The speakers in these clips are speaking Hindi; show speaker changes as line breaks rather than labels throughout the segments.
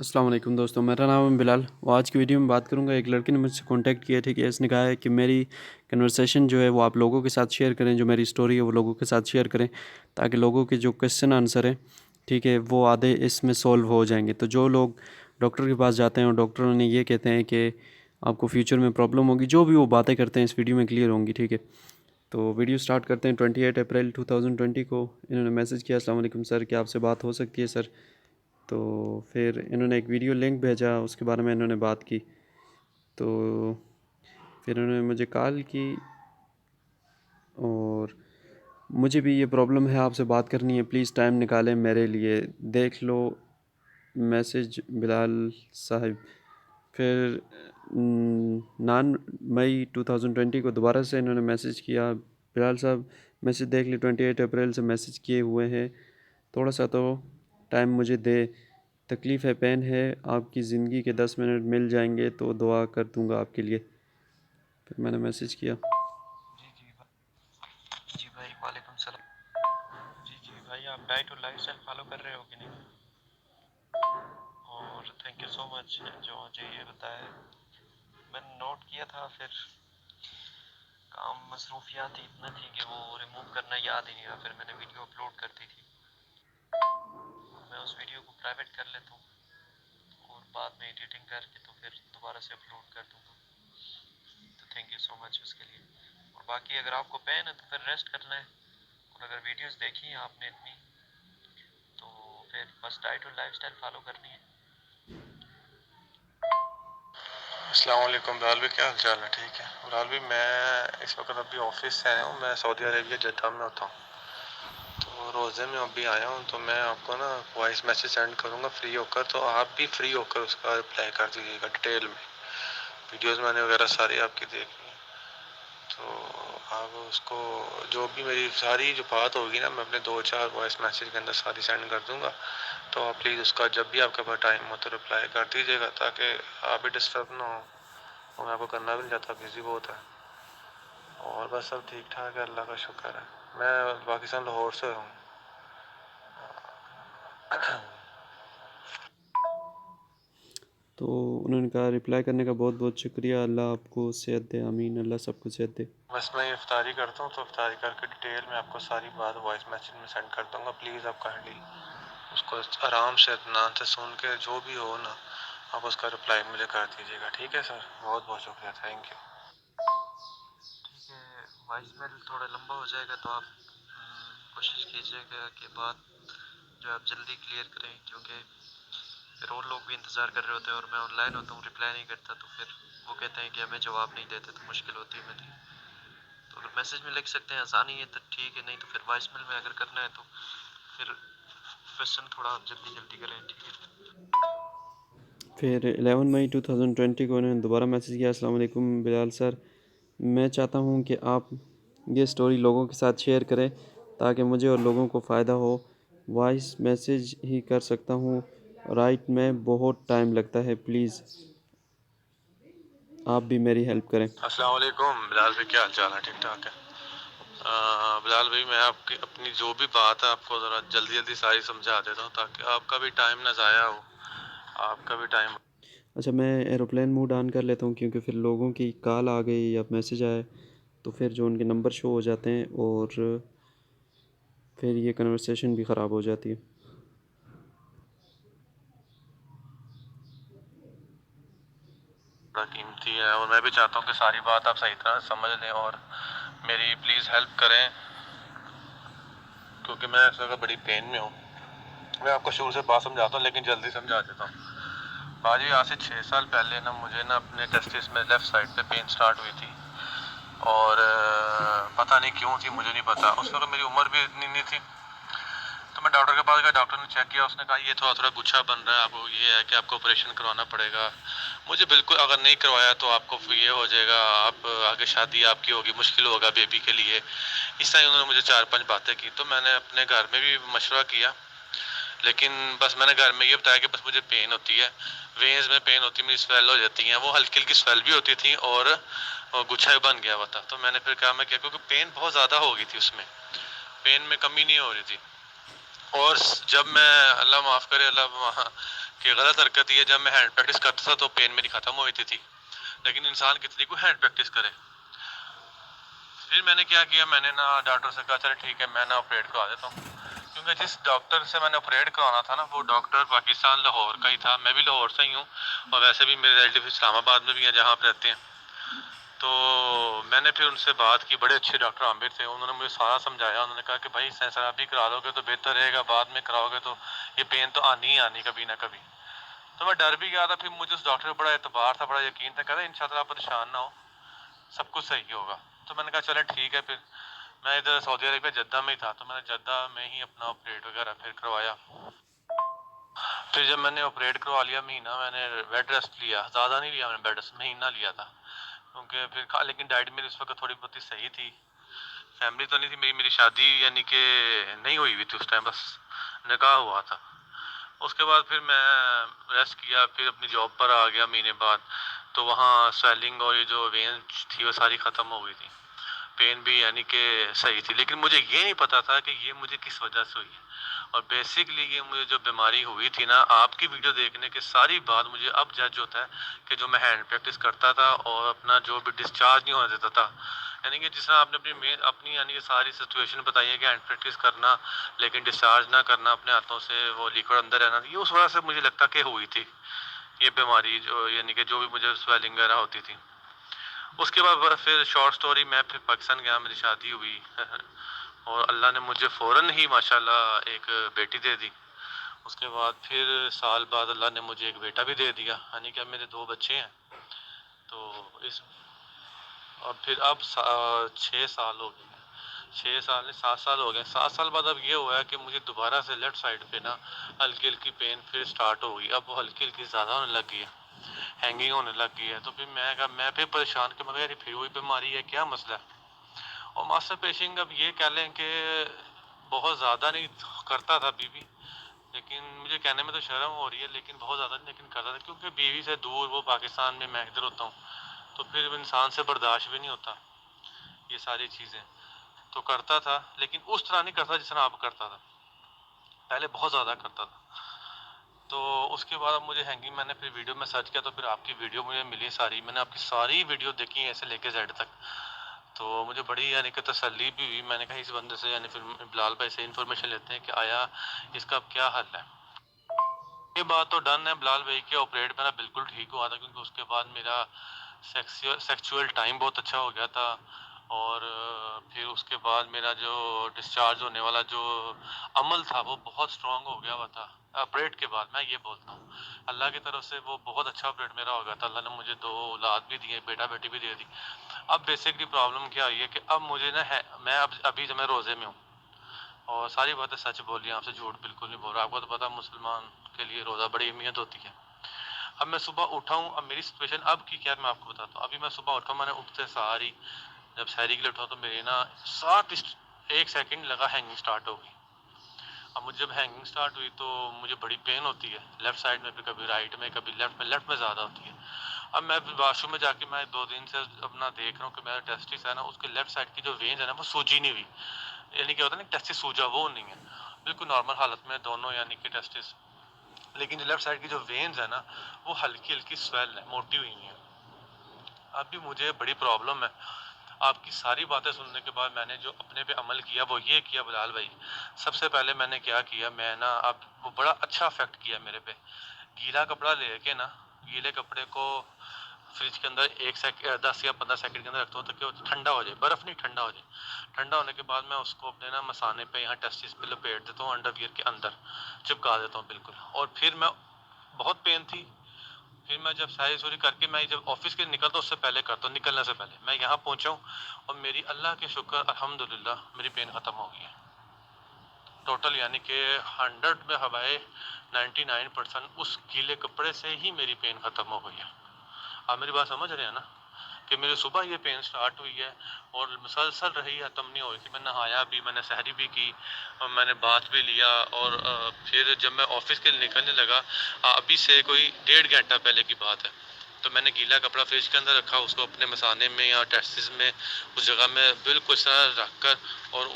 अस्सलाम वालेकुम दोस्तों, मेरा नाम है बिलाल और आज की वीडियो में बात करूंगा। एक लड़के ने मुझसे कांटेक्ट किया, ठीक है। इसने कहा है कि मेरी कन्वर्सेशन जो है वो आप लोगों के साथ शेयर करें, जो मेरी स्टोरी है वो लोगों के साथ शेयर करें, ताकि लोगों के जो क्वेश्चन आंसर है, ठीक है, वो आधे इसमें सॉल्व हो जाएंगे। तो जो लोग डॉक्टर के पास जाते हैं और डॉक्टरों ने ये कहते हैं कि आपको फ्यूचर में प्रॉब्लम होगी, जो भी वो बातें करते हैं इस वीडियो में क्लियर होंगी, ठीक है। तो वीडियो स्टार्ट करते हैं। 28 अप्रैल 2020 को इन्होंने मैसेज किया, अस्सलाम वालेकुम सर, क्या आपसे बात हो सकती है सर। तो फिर इन्होंने एक वीडियो लिंक भेजा, उसके बारे में इन्होंने बात की। तो फिर इन्होंने मुझे कॉल की और मुझे भी ये प्रॉब्लम है, आपसे बात करनी है, प्लीज़ टाइम निकालें मेरे लिए, देख लो मैसेज बिलाल साहब। फिर 9 मई 2020 को दोबारा से इन्होंने मैसेज किया, बिलाल साहब मैसेज देख ली, 28 अप्रैल से मैसेज किए हुए हैं, थोड़ा सा तो टाइम मुझे दे, तकलीफ़ है, पेन है, आपकी ज़िंदगी के 10 मिनट मिल जाएंगे तो दुआ कर दूंगा आपके लिए। फिर मैंने मैसेज किया।
जी जी जी भाई, वालेकुम सलाम। जी जी भाई, आप डाइट और लाइफस्टाइल फॉलो कर रहे हो कि नहीं? और थैंक यू सो मच जो मुझे ये बताया। मैंने नोट किया था, फिर काम मसरूफियात ही इतना थी कि वो रिमूव करना याद ही नहीं रहा। फिर मैंने वीडियो अपलोड कर दी थी। मैं उस वीडियो को प्राइवेट कर लेता हूँ और बाद में एडिटिंग करके तो फिर दोबारा से अपलोड कर दूँगा। तो थैंक यू सो मच उसके लिए। और बाकी अगर आपको पेन है तो फिर रेस्ट करना है, और अगर वीडियोस देखी हैं आपने इतनी, तो फिर बस डाइट और लाइफस्टाइल फॉलो करनी है। अस्सलाम वालेकुम बिलाल भाई, क्या हाल चाल है? ठीक है बिलाल भाई, मैं इस वक्त अभी ऑफिस से आया हूँ। मैं सऊदी अरेबिया जद्दा में होता हूँ, तो रोज़े में अभी आया हूँ। तो मैं आपको ना वॉइस मैसेज सेंड करूँगा फ्री होकर, तो आप भी फ्री होकर उसका रिप्लाई कर दीजिएगा डिटेल में। वीडियोस मैंने वगैरह सारी आपकी देखी है, तो आप उसको जो भी मेरी सारी जो बात होगी ना, मैं अपने 2-4 वॉइस मैसेज के अंदर सारी सेंड कर दूँगा। तो आप प्लीज़ उसका जब भी आपके पास टाइम हो तो रिप्लाई कर दीजिएगा, ताकि आप भी डिस्टर्ब ना हो। और मैं आपको करना भी नहीं चाहता, बिजी बहुत है। और बस सब ठीक ठाक है, अल्लाह का शुक्र है। मैं पाकिस्तान लाहौर से हूँ।
तो उन्होंने कहा रिप्लाई करने का बहुत बहुत शुक्रिया, अल्लाह आपको सेहत दे, आमीन, अल्लाह सबको सेहत दे।
बस मैं इफ्तारी करता हूँ, तो इफ्तारी करके डिटेल में आपको सारी बात वॉइस मैसेज में सेंड कर दूँगा। प्लीज़ आप काइंडली उसको आराम से इत्मीनान से सुन के जो भी हो ना, आप उसका रिप्लाई मुझे कर दीजिएगा। ठीक है सर, बहुत बहुत शुक्रिया, थैंक यू। ठीक है, वॉइस मेल थोड़ा लंबा हो जाएगा, तो आप कोशिश कीजिएगा कि बात जो आप जल्दी क्लियर करें, क्योंकि फिर और लोग भी इंतज़ार कर रहे होते हैं और मैं ऑनलाइन होता हूँ, रिप्लाई नहीं करता, तो फिर वो कहते हैं कि हमें जवाब नहीं देते, तो मुश्किल होती है मेरी। तो अगर मैसेज में लिख सकते हैं आसानी है तो ठीक है, नहीं तो फिर वॉइस मेल में अगर करना है तो फिर क्वेश्चन थोड़ा जल्दी जल्दी करें, ठीक है।
फिर 11 मई 2020 को उन्होंने दोबारा मैसेज किया, अस्सलाम वालेकुम बिलाल सर, मैं चाहता हूँ कि आप ये स्टोरी लोगों के साथ शेयर करें ताकि मुझे और लोगों को फ़ायदा हो। वॉइस मैसेज ही कर सकता हूँ, राइट में बहुत टाइम लगता है, प्लीज़ आप भी मेरी हेल्प करें।
अस्सलाम वालेकुम बिलाल भाई, क्या हाल चाल है? ठीक ठाक है। बिलाल भाई, मैं आपकी अपनी जो भी बात है आपको ज़रा जल्दी जल्दी सारी समझा देता हूँ, ताकि आपका भी टाइम ना ज़ाया हो, आपका भी टाइम।
अच्छा, मैं एरोप्लेन मोड ऑन कर लेता हूँ, क्योंकि फिर लोगों की कॉल आ गई या मैसेज आए तो फिर जो उनके नंबर शो हो जाते हैं और फिर ये कन्वर्सेशन भी ख़राब हो जाती है।
बड़ा कीमती है, और मैं भी चाहता हूँ कि सारी बात आप सही तरह समझ लें और मेरी प्लीज़ हेल्प करें, क्योंकि मैं इस वक्त बड़ी पेन में हूँ। मैं आपको शुरू से बात समझाता हूँ, लेकिन जल्दी समझा देता हूँ। बाजी, आज से 6 साल पहले ना मुझे ना अपने टेस्टिस में लेफ़्ट साइड पे पेन स्टार्ट हुई थी, और पता नहीं क्यों थी, मुझे नहीं पता। उस वक्त मेरी उम्र भी इतनी नहीं थी। तो मैं डॉक्टर के पास गया, डॉक्टर ने चेक किया, उसने कहा ये थोड़ा थोड़ा गुच्छा बन रहा है, आपको ये है कि आपको ऑपरेशन करवाना पड़ेगा। मुझे बिल्कुल, अगर नहीं करवाया तो आपको ये हो जाएगा, आप आगे शादी आपकी होगी, मुश्किल होगा बेबी के लिए। इस तरह उन्होंने मुझे 4-5 बातें की। तो मैंने अपने घर में भी मशवरा किया, लेकिन बस मैंने घर में ये बताया कि बस मुझे पेन होती है, वेन्स में पेन होती है, मेरी स्वेल हो जाती हैं। वो हल्की हल्की स्वेल भी होती थी और गुच्छा भी बन गया हुआ था। तो मैंने फिर कहा मैं क्या, क्योंकि पेन बहुत ज़्यादा हो गई थी उसमें, पेन में कमी नहीं हो रही थी। और जब मैं, अल्लाह माफ़ करे, अल्लाह की गलत हरकत ये, जब मैं हैंड प्रैक्टिस करता था तो पेन मेरी ख़त्म हो जाती थी। लेकिन इंसान कितनी को हैंड प्रैक्टिस करे। फिर मैंने क्या किया, मैंने ना डॉक्टर से कहा चल ठीक है मैं ना ऑपरेट करवा देता हूँ, क्योंकि जिस डॉक्टर से मैंने ऑपरेट करवाना था ना वो डॉक्टर पाकिस्तान लाहौर का ही था। मैं भी लाहौर से ही हूँ और वैसे भी मेरे रिलेटिव इस्लामाबाद में भी हैं जहाँ आप रहते हैं। तो मैंने फिर उनसे बात की, बड़े अच्छे डॉक्टर आमिर थे, उन्होंने मुझे सारा समझाया। उन्होंने कहा कि भाई सेंसर अभी करा लोगे तो बेहतर रहेगा, बाद में कराओगे तो ये पेन तो आनी ही आनी कभी ना कभी। तो मैं डर भी गया था। फिर मुझे उस डॉक्टर पर बड़ा एतबार था, बड़ा यकीन था, कहता इंशाल्लाह आप परेशान ना हो, सब कुछ सही होगा। तो मैंने कहा चले ठीक है। फिर मैं इधर सऊदी अरबिया जद्दा में ही था, तो मैंने जद्दा में ही अपना ऑपरेट वगैरह फिर करवाया। फिर जब मैंने ऑपरेट करवा लिया, महीना मैंने बेड रेस्ट लिया, ज़्यादा नहीं लिया मैंने, बेड रेस्ट महीना लिया था, क्योंकि फिर लेकिन डाइट मेरी उस वक्त थोड़ी बहुत ही सही थी। फैमिली तो नहीं थी मेरी, मेरी शादी यानी कि नहीं हुई हुई थी उस टाइम, बस निकाह हुआ था। उसके बाद फिर मैं रेस्ट किया, फिर अपनी जॉब पर आ गया महीने बाद। तो वहाँ स्वेलिंग और ये जो वेन थी वो सारी ख़त्म हो गई थी, पेन भी यानी कि सही थी। लेकिन मुझे ये नहीं पता था कि ये मुझे किस वजह से हुई है। और बेसिकली ये मुझे जो बीमारी हुई थी ना, आपकी वीडियो देखने के सारी बात मुझे अब जज होता है कि जो मैं हैंड प्रैक्टिस करता था और अपना जो भी डिस्चार्ज नहीं होने देता था, यानी कि जिस तरह आपने अपनी यानी कि सारी सिचुएशन बताई है कि हैंड प्रैक्टिस करना लेकिन डिस्चार्ज ना करना, अपने हाथों से वो लिक्विड अंदर रहना, ये उस वजह से मुझे लगता कि हुई थी ये बीमारी, जो यानी कि जो भी मुझे स्वेलिंग वगैरह होती थी। उसके बाद फिर शॉर्ट स्टोरी, मैं फिर पाकिस्तान गया, मेरी शादी हुई और अल्लाह ने मुझे फ़ौरन ही माशाल्लाह एक बेटी दे दी। उसके बाद फिर साल बाद अल्लाह ने मुझे एक बेटा भी दे दिया, यानी कि अब मेरे 2 बच्चे हैं। तो इस अब फिर अब 6 साल हो गए, 6 साल नहीं 7 साल हो गए। 7 साल बाद अब ये हुआ है कि मुझे दोबारा से लेफ्ट साइड पे ना हल्की हल्की पेन फिर स्टार्ट हो गई। अब वो हल्की हल्की ज़्यादा होने लग गई है, हैंगिंग होने लग गई है। तो फिर मैं फिर परेशान कि मगर यार फिर वही बीमारी है, क्या मसला है। और मास्टर पेशिंग अब ये कह लें कि बहुत ज़्यादा नहीं करता था बीवी, लेकिन मुझे कहने में तो शर्म हो रही है, लेकिन बहुत ज़्यादा नहीं, लेकिन करता था क्योंकि बीवी से दूर, वो पाकिस्तान में, मैं इधर होता हूँ, तो फिर इंसान से बर्दाश्त भी नहीं होता ये सारी चीज़ें। तो करता था, लेकिन उस तरह नहीं करता जिस तरह आप करता था, पहले बहुत ज़्यादा करता था। तो उसके बाद अब मुझे हैंगिंग, मैंने फिर वीडियो में सर्च किया तो फिर आपकी वीडियो मुझे मिली सारी, मैंने आपकी सारी वीडियो देखी है ऐसे लेके जेड तक। तो मुझे बड़ी यानी कि तसल्ली भी हुई। मैंने कहा इस बंदे से यानी फिर बिलाल भाई से इन्फॉर्मेशन लेते हैं कि आया इसका अब क्या हल है। ये बात तो डन है, बिलाल भाई के ऑपरेट मेरा बिल्कुल ठीक हुआ था, क्योंकि उसके बाद मेरा सेक्सुअल टाइम बहुत अच्छा हो गया था। और फिर उसके बाद मेरा जो डिस्चार्ज होने वाला जो अमल था वो बहुत स्ट्रांग हो गया हुआ था। ऑपरेट के बाद मैं ये बोलता हूँ, अल्लाह की तरफ से वो बहुत अच्छा ऑपरेट मेरा हो गया था। अल्लाह ने मुझे 2 औलाद भी दिए, बेटा बेटी भी दे दी। अब बेसिकली प्रॉब्लम क्या आई है कि अब मुझे ना है, मैं अब अभी जब मैं रोज़े में हूँ और सारी बातें सच बोली, आपसे झूठ बिल्कुल नहीं बोल रहा। आपको तो पता मुसलमान के लिए रोज़ा बड़ी अहमियत होती है। अब मैं सुबह उठा हूँ, अब मेरी सिचुएशन अब की क्या मैं आपको बताता हूँ। अभी मैं सुबह उठा, मैंने उठते सारी जब सहरी के लिए उठा तो मेरे ना 1 सेकंड लगा हैंगिंग स्टार्ट हो गई। अब मुझे जब हैंगिंग स्टार्ट हुई तो मुझे बड़ी पेन होती है लेफ्ट साइड में, फिर कभी राइट में, कभी लेफ्ट में ज़्यादा होती है। अब मैं वाशरूम में जाके मैं 2 दिन से अपना देख रहा हूँ कि मेरा टेस्टिस है ना, उसके लेफ्ट साइड की जो वेन्स है ना वो सूजी नहीं हुई। यानी क्या होता है ना, टेस्टिस सूजा, वो नहीं है, बिल्कुल नॉर्मल हालत में दोनों यानी कि टेस्टिस। लेकिन जो लेफ्ट साइड की जो वेन्स है ना वो हल्की हल्की स्वेल है, मोटी हुई है। अभी मुझे बड़ी प्रॉब्लम है। आपकी सारी बातें सुनने के बाद मैंने जो अपने पे अमल किया वो ये किया बिलाल भाई। सबसे पहले मैंने क्या किया, मैं ना अब वो बड़ा अच्छा इफेक्ट किया मेरे पे। गीला कपड़ा लेके ना, गीले कपड़े को फ्रिज के अंदर 10 या 15 सेकंड के अंदर रखता हूँ ताकि वो ठंडा हो जाए, बर्फ नहीं, ठंडा हो जाए। ठंडा होने के बाद मैं उसको अपने ना मसाने पे, यहाँ टेस्टिस पे लपेट देता हूँ, अंडरवियर के अंदर चिपका देता हूँ बिल्कुल। और फिर मैं, बहुत पेन थी, फिर मैं जब सारी सूरी करके मैं जब ऑफिस के लिए निकलता उससे पहले करता हूँ, निकलने से पहले मैं यहाँ पहुँचा हूँ और मेरी अल्लाह के शुक्र अल्हम्दुलिल्लाह मेरी पेन ख़त्म हो गई है टोटल, यानी कि 100 में हवाए 99% उस गीले कपड़े से ही मेरी पेन ख़त्म हो गई है। आप मेरी बात समझ रहे हैं ना, कि मेरी सुबह ये पेन स्टार्ट हुई है और मुसलसल रही है, तब नहीं हो रही थी। मैं नहाया भी, मैंने सहरी भी की और मैंने बाथ भी लिया। और फिर जब मैं ऑफिस के लिए निकलने लगा, अभी से कोई 1.5 घंटा पहले की बात है, तो मैंने गीला कपड़ा फ्रिज के अंदर रखा, उसको अपने मसाने में या टेस्टिस में उस जगह में बिल्कुल इस तरह रख कर और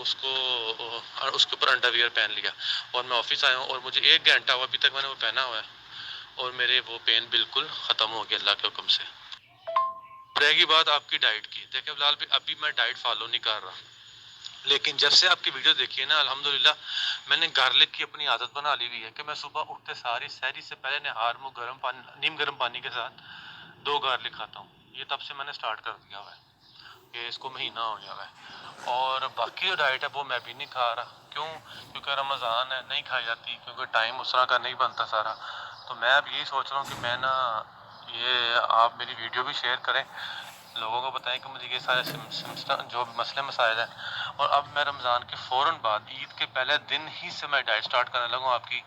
उसके ऊपर अंडरवियर पहन लिया और मैं ऑफिस आया हूँ और मुझे 1 घंटा हुआ अभी तक मैंने वो पहना हुआ है और मेरे वो पेन बिल्कुल ख़त्म हो गया अल्लाह के हुक्म से। रहेगी बात आपकी डाइट की, देखिए फिलहाल भी अभी मैं डाइट फॉलो नहीं कर रहा, लेकिन जब से आपकी वीडियो देखी है ना अल्हम्दुलिल्लाह मैंने गार्लिक की अपनी आदत बना ली हुई है कि मैं सुबह उठते सारी सहरी से पहले नहार मुँह गर्म पानी नीम गर्म पानी के साथ 2 गार्लिक खाता हूँ। ये तब से मैंने स्टार्ट कर दिया हुआ है, ये इसको महीना हो गया है। और बाकी जो डाइट है वो मैं भी नहीं खा रहा, क्यों? क्योंकि रमज़ान है, नहीं खाई जाती, क्योंकि टाइम उस तरह का नहीं बनता सारा। तो मैं अब यही सोच रहा हूँ कि मैं ना ये आप मेरी वीडियो भी शेयर करें, लोगों को बताएं कि मुझे ये सारे जो मसले मसाइल हैं। और अब मैं रमज़ान के फ़ौरन बाद ईद के पहले दिन ही से मैं डाइट स्टार्ट करने लगूँ आपकी,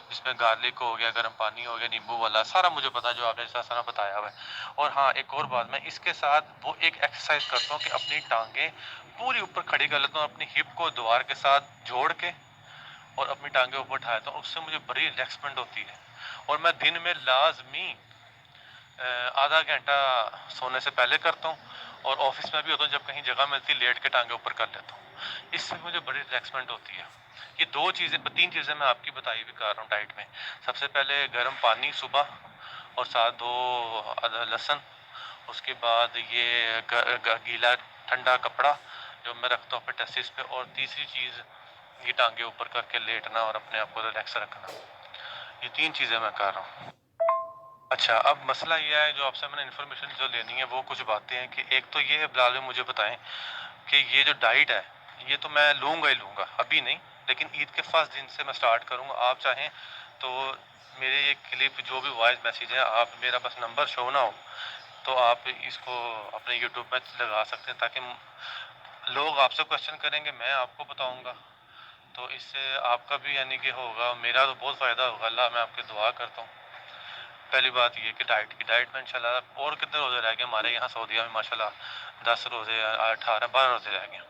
जिसमें गार्लिक हो गया, गर्म पानी हो गया, नींबू वाला सारा मुझे पता है जो आपने जैसा सारा बताया हुआ है। और हाँ, एक और बात, मैं इसके साथ वो एक एक्सरसाइज करता हूँ कि अपनी टांगें पूरी ऊपर खड़ी कर लेता हूँ, अपनी हिप को दीवार के साथ जोड़ के और अपनी टांगें ऊपर उठाता हूँ, उससे मुझे बड़ी रिलैक्समेंट होती है। और मैं दिन में लाजमी आधा घंटा सोने से पहले करता हूँ और ऑफिस में भी होता हूँ, जब कहीं जगह मिलती है लेट के टांगे ऊपर कर लेता हूँ, इससे मुझे बड़ी रिलैक्समेंट होती है। ये 3 चीज़ें मैं आपकी बताई हुई कर रहा हूँ डाइट में। सबसे पहले गर्म पानी सुबह और साथ 2 लहसुन, उसके बाद ये गीला ठंडा कपड़ा जो मैं रखता हूँ अपने टेस्टिस पे, और तीसरी चीज़ ये टांगे ऊपर करके लेटना और अपने आप को रिलैक्स रखना। ये 3 चीज़ें मैं कर रहा हूँ। अच्छा, अब मसला ये है, जो आपसे मैंने इन्फॉर्मेशन जो लेनी है वो कुछ बातें हैं कि एक तो ये बिलाल में मुझे बताएं कि ये जो डाइट है ये तो मैं लूँगा ही लूँगा, अभी नहीं, लेकिन ईद के फर्स्ट दिन से मैं स्टार्ट करूँगा। आप चाहें तो मेरे ये क्लिप जो भी वॉइस मैसेज है, आप मेरा बस नंबर शो ना हो तो आप इसको अपने यूट्यूब में लगा सकते हैं, ताकि लोग आपसे क्वेश्चन करेंगे, मैं आपको बताऊँगा, तो इससे आपका भी यानी कि होगा, मेरा तो बहुत फ़ायदा होगा। अल्लाह मैं आपकी दुआ करता हूँ। पहली बात ये कि डाइट में इंशाल्लाह, और कितने रोज़े रह गए हमारे यहाँ सऊदीया में माशाल्लाह, 10 रोज़े, 18 12 रोज़े रह गए।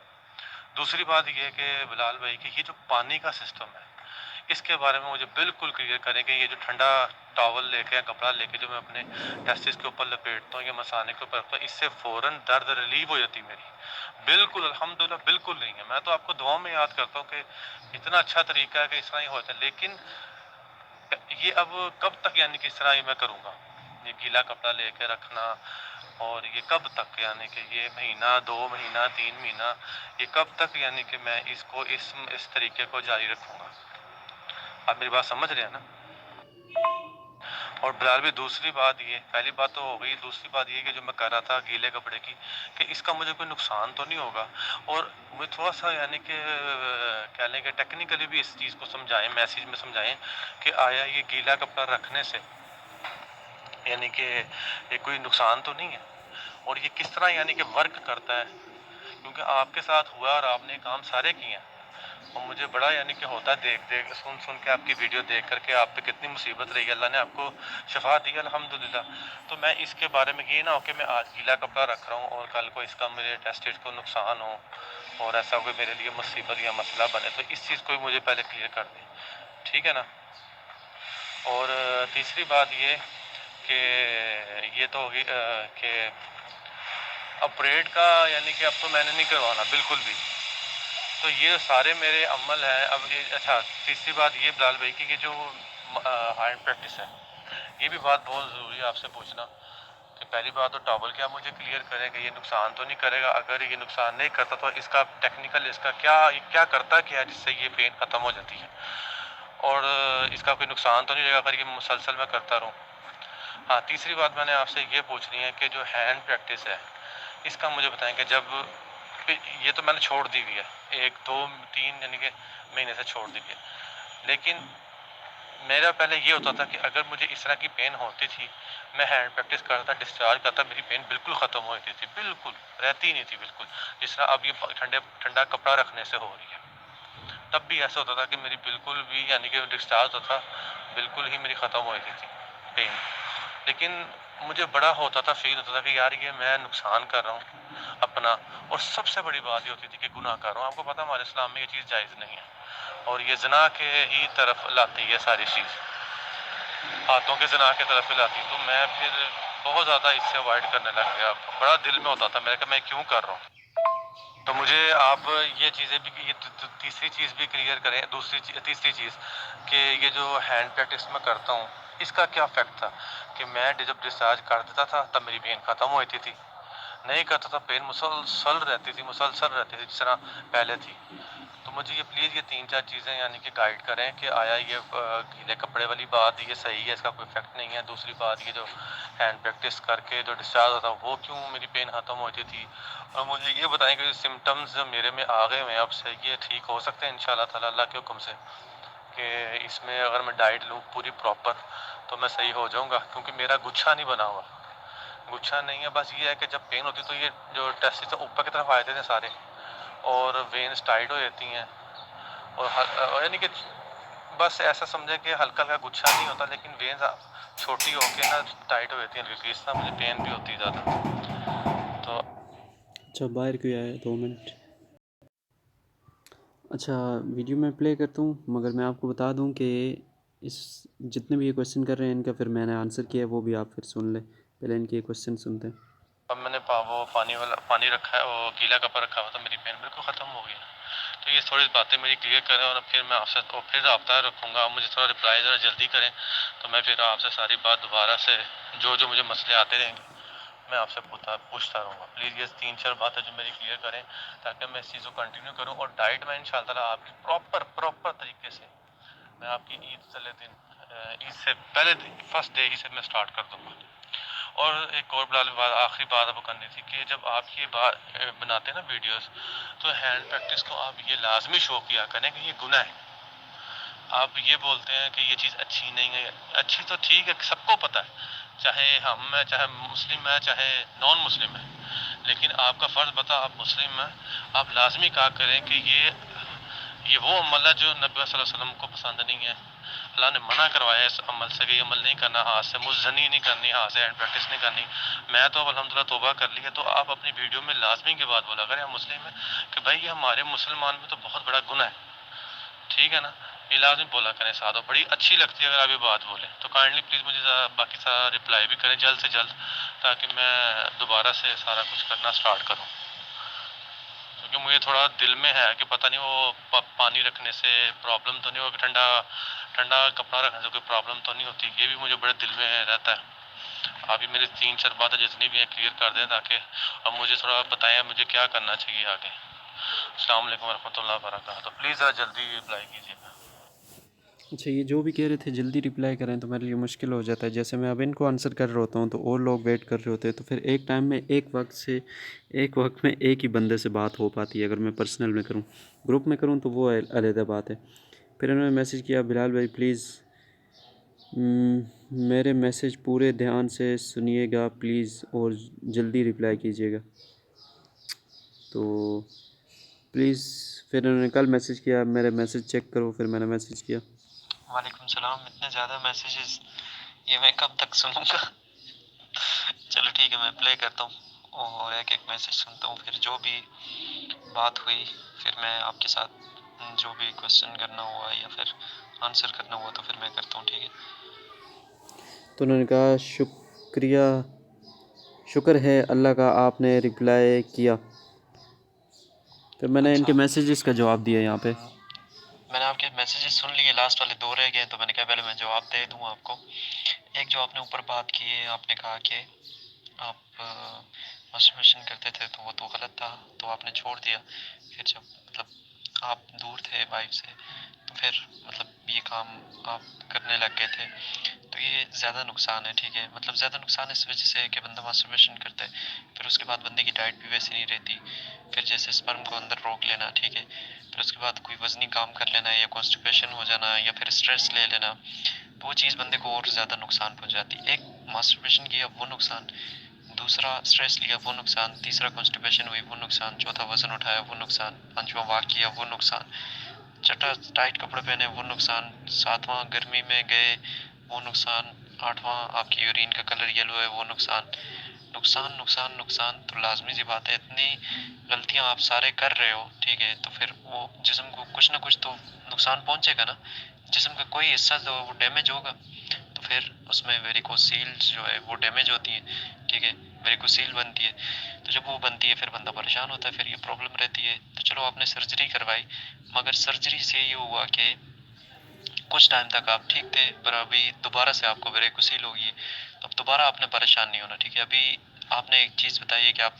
दूसरी बात ये कि बिलाल भाई कि ये जो पानी का सिस्टम है इसके बारे में मुझे बिल्कुल क्लियर करें कि ये जो ठंडा टॉवल लेके या कपड़ा लेके जो मैं अपने टेस्टिस के ऊपर लपेटता हूँ या मसाने के ऊपर रखता हूँ, इससे फ़ौरन दर्द रिलीव हो जाती है मेरी। बिल्कुल अल्हम्दुलिल्लाह बिल्कुल नहीं है, मैं तो आपको दुआ में याद करता हूँ कि इतना अच्छा तरीका है कि इस तरह ही होता है, लेकिन ये अब कब तक यानी कि इस तरह ही मैं करूँगा, ये गीला कपड़ा लेके रखना, और ये कब तक, यानी कि ये महीना 2 महीना 3 महीना, ये कब तक यानी कि मैं इसको इस तरीके को जारी रखूँगा? आप मेरी बात समझ रहे हैं ना? और बिलाल भी दूसरी बात ये, पहली बात तो हो गई, दूसरी बात ये कि जो मैं कर रहा था गीले कपड़े की, कि इसका मुझे कोई नुकसान तो नहीं होगा। और मुझे थोड़ा सा यानी कि कह लें कि टेक्निकली भी इस चीज़ को समझाएं, मैसेज में समझाएं कि आया ये गीला कपड़ा रखने से यानी कि ये कोई नुकसान तो नहीं है, और ये किस तरह यानी कि वर्क करता है, क्योंकि आपके साथ हुआ और आपने काम सारे किए हैं। और मुझे बड़ा यानी कि होता है देख सुन सुन के, आपकी वीडियो देख करके आप पे कितनी मुसीबत रही है, अल्लाह ने आपको शफा दी अल्हम्दुलिल्लाह। तो मैं इसके बारे में ये ना हो कि मैं आज गीला कपड़ा रख रहा हूँ और कल को इसका मेरे टेस्टेड को नुकसान हो और ऐसा कोई मेरे लिए मुसीबत या मसला बने, तो इस चीज़ को भी मुझे पहले क्लियर कर दें, ठीक है ना? और तीसरी बात ये कि ये तो होगी कि अपग्रेड का यानी कि अब तो मैंने नहीं करवाना बिल्कुल भी, तो ये सारे मेरे अमल हैं। अब ये अच्छा, तीसरी बात ये बिलाल भाई की कि जो हैंड प्रैक्टिस है, ये भी बात बहुत ज़रूरी है आपसे पूछना कि पहली बात तो टॉवल क्या मुझे क्लियर करें कि ये नुकसान तो नहीं करेगा, अगर ये नुकसान नहीं करता तो इसका टेक्निकल इसका क्या करता क्या है जिससे ये पेन ख़त्म हो जाती है, और इसका कोई नुकसान तो नहीं रहेगा अगर ये मुसलसल मैं करता रहूँ। हाँ, तीसरी बात मैंने आपसे ये पूछनी है कि जो हैंड प्रैक्टिस है इसका मुझे बताएं कि जब ये तो मैंने छोड़ दी हुई है, 1 2 3 यानी कि महीने से छोड़ दी हुई है, लेकिन मेरा पहले ये होता था कि अगर मुझे इस तरह की पेन होती थी, मैं हैंड प्रैक्टिस करता, डिस्चार्ज करता, मेरी पेन बिल्कुल ख़त्म हो जाती थी, बिल्कुल रहती ही नहीं थी बिल्कुल, जिस तरह अब ये ठंडा कपड़ा रखने से हो रही है। तब भी ऐसा होता था कि मेरी बिल्कुल भी यानी कि डिस्चार्ज होता था, बिल्कुल ही मेरी ख़त्म हो जाती थी पेन, लेकिन मुझे बड़ा होता था, फील होता था कि यार ये मैं नुकसान कर रहा हूँ अपना, और सबसे बड़ी बात ये होती थी कि गुनाह कर रहा हूँ। आपको पता हमारे इस्लाम में ये चीज़ जायज़ नहीं है, और ये जना के ही तरफ लाती है सारी चीज़, हाथों के जना के तरफ ही लाती है। तो मैं फिर बहुत ज़्यादा इससे अवॉइड करने लग गया। बड़ा दिल में होता था मेरे कि मैं क्यों कर रहा हूँ। तो मुझे आप ये चीज़ें भी, ये तीसरी चीज़ भी क्लियर करें, तीसरी चीज़ कि ये जो हैंड प्रैक्टिस मैं करता हूँ इसका क्या इफेक्ट था कि मैं जब डिस्चार्ज कर देता था तब मेरी पेन ख़त्म हो जाती थी, नहीं करता था पेन मुसलसल रहती थी जिस तरह पहले थी। तो मुझे ये प्लीज़ ये 3-4 चीज़ें यानी कि गाइड करें कि आया ये गीले कपड़े वाली बात ये सही है, इसका कोई इफेक्ट नहीं है। दूसरी बात ये जो हैंड प्रैक्टिस करके जो डिस्चार्ज होता वो क्यों मेरी पेन ख़त्म होती थी। और मुझे ये बताएं कि सिम्टम्स जो मेरे में आ गए हैं अब से ये ठीक हो सकते हैं इंशाल्लाह ताला अल्लाह के हुक्म से, कि इसमें अगर मैं डाइट लूँ पूरी प्रॉपर तो मैं सही हो जाऊँगा, क्योंकि मेरा गुच्छा नहीं बना हुआ, गुच्छा नहीं है। बस ये है कि जब पेन होती है तो ये जो टेस्टिस ऊपर की तरफ आ जाते हैं सारे और वेन्स टाइट हो जाती हैं और यानी कि बस ऐसा समझे कि हल्का हल्का गुच्छा नहीं होता लेकिन वेन्स छोटी होके ना टाइट हो जाती हैं, क्योंकि इस तरह मुझे पेन भी होती है ज़्यादा। तो
अच्छा बाहर क्यों आया 2 मिनट। अच्छा वीडियो मैं प्ले करता हूँ, मगर मैं आपको बता दूँ कि इस जितने भी ये क्वेश्चन कर रहे हैं इनका फिर मैंने आंसर किया वो भी आप फिर सुन लें। पहले इनके क्वेश्चन सुनते हैं।
अब मैंने वो पानी रखा है, वो गीला कपड़ा रखा हुआ था, मेरी पेन बिल्कुल ख़त्म हो गई। तो ये थोड़ी बातें मेरी क्लियर करें और फिर मैं आपसे फिर रब्ता रखूँगा। मुझे थोड़ा रिप्लाई ज़रा जल्दी करें तो मैं फिर आपसे सारी बात दोबारा से जो जो मुझे मसले आते रहेंगे मैं आपसे पूछता रहूँगा। प्लीज़ ये 3-4 बातें जो मेरी क्लियर करें ताकि मैं इस चीज़ को कंटिन्यू करूँ और डाइट में इंशाअल्लाह ताला आपकी प्रॉपर तरीके से मैं आपकी ईद वाले दिन ईद से पहले दिन फर्स्ट डे ही से मैं स्टार्ट कर दूँगा। और एक और आखिरी बात आपको करनी थी कि जब आप ये बात बनाते हैं ना वीडियोस, तो हैंड प्रैक्टिस को आप ये लाजमी शो किया करें कि ये गुनाह है। आप ये बोलते हैं कि ये चीज़ अच्छी नहीं है, अच्छी तो ठीक है, सबको पता है, चाहे हम है, चाहे मुस्लिम है, चाहे नॉन मुस्लिम है, लेकिन आपका फ़र्ज़ बता, आप मुस्लिम हैं, आप लाजमी कहा करें कि ये वो अमल है जो नबी सल्लल्लाहु अलैहि वसल्लम को पसंद नहीं है। अल्लाह ने मना करवाया इस अमल से कि ये अमल नहीं करना, हाथ से मुज़नी नहीं करनी, हाथ से हैंड प्रैक्टिस नहीं करनी। मैं तो अब अल्हम्दुलिल्लाह तौबा कर ली है। तो आप अपनी वीडियो में लाजमी के बाद बोला करें हम मुस्लिम हैं कि भाई ये हमारे मुसलमान में तो बहुत बड़ा गुनाह है, ठीक है ना। ये लाजमी बोला करें साथ, और बड़ी अच्छी लगती है अगर आप ये बात बोलें। तो काइंडली प्लीज़ मुझे बाकी सारा रिप्लाई भी करें जल्द से जल्द, ताकि मैं दोबारा से सारा कुछ करना स्टार्ट करूँ। क्योंकि मुझे थोड़ा दिल में है कि पता नहीं वो पानी रखने से प्रॉब्लम तो नहीं होगी, ठंडा ठंडा कपड़ा रखने से कोई प्रॉब्लम तो नहीं होती, ये भी मुझे बड़े दिल में रहता है। आप ही मेरी 3-4 बातें जितनी भी हैं क्लियर कर दें, ताकि अब मुझे थोड़ा बताएं मुझे क्या करना चाहिए आगे। अस्सलाम वालेकुम रहमतुल्लाहि व बरकातहू। तो प्लीज़ ज़रा जल्दी रिप्लाई कीजिएगा।
अच्छा ये जो भी कह रहे थे जल्दी रिप्लाई करें तो मेरे लिए मुश्किल हो जाता है। जैसे मैं अब इनको आंसर कर रहा होता हूँ तो और लोग वेट कर रहे होते हैं, तो फिर एक टाइम में एक वक्त में एक ही बंदे से बात हो पाती है। अगर मैं पर्सनल में करूँ, ग्रुप में करूँ तो वो अलग बात है। फिर उन्होंने मैसेज किया बिलाल भाई प्लीज़ मेरे मैसेज पूरे ध्यान से सुनिएगा प्लीज़ और जल्दी रिप्लाई कीजिएगा। तो प्लीज़ फिर उन्होंने कल मैसेज किया, मेरे मैसेज चेक करो। फिर मैंने मैसेज किया।
वालेकुम सलाम। इतने ज़्यादा मैसेजेस ये मैं कब तक सुनूंगा? चलो ठीक है, मैं प्ले करता हूँ और एक एक मैसेज सुनता हूँ, फिर जो भी बात हुई फिर मैं आपके साथ जो भी क्वेश्चन करना हुआ या फिर आंसर करना हुआ तो फिर मैं करता हूँ, ठीक है।
तो उन्होंने कहा शुक्र है अल्लाह का आपने रिप्लाई किया। फिर मैंने
अच्छा,
इनके मैसेजेस का जवाब दिया यहाँ पे।
मैंने आपके मैसेजेस सुन लिए, लास्ट वाले 2 रह गए तो मैंने कहा पहले मैं जवाब दे दूँ आपको। एक जो आपने ऊपर बात की है, आपने कहा कि आप मास्टरबेशन करते थे तो वो तो गलत था, तो आपने छोड़ दिया। फिर जब मतलब आप दूर थे वाइफ से तो फिर मतलब ये काम आप करने लग गए थे, तो ये ज़्यादा नुकसान है, ठीक है। मतलब ज़्यादा नुकसान इस वजह से है कि बंदा मास्टरबेशन करता है, फिर उसके बाद बंदे की डाइट भी वैसी नहीं रहती। फिर जैसे स्पर्म को अंदर रोक लेना, ठीक है, फिर उसके बाद कोई वजनी काम कर लेना या कॉन्स्टिपेशन हो जाना या फिर स्ट्रेस ले लेना, तो वो चीज़ बंदे को और ज़्यादा नुकसान पहुंचाती है। एक मास्टरबेशन किया वो नुकसान, दूसरा स्ट्रेस लिया वो नुकसान, तीसरा कॉन्स्टिपेशन हुई वो नुकसान, चौथा वजन उठाया वो नुकसान, पांचवा वॉक किया वो नुकसान, छठा टाइट कपड़े पहने वो नुकसान, सातवां गर्मी में गए वो नुकसान, आठवां आपकी यूरिन का कलर येलो है वो नुकसान। नुकसान नुकसान नुकसान, तो लाजमी सी बात है, इतनी गलतियां आप सारे कर रहे हो, ठीक है, तो फिर वो जिस्म को कुछ ना कुछ तो नुकसान पहुंचेगा ना। जिस्म का कोई हिस्सा तो वो डैमेज होगा, तो फिर उसमें वेरिकोसील्स जो है वो डैमेज होती है, ठीक है, वेरिकोसील बनती है। तो जब वो बनती है फिर बंदा परेशान होता है, फिर ये प्रॉब्लम रहती है। तो चलो आपने सर्जरी करवाई, मगर सर्जरी से ये हुआ कि कुछ टाइम तक आप ठीक थे, पर अभी दोबारा से आपको वेरिकोसील होगी। अब दोबारा आपने परेशान नहीं होना, ठीक है। अभी आपने एक चीज़ बताई है कि आप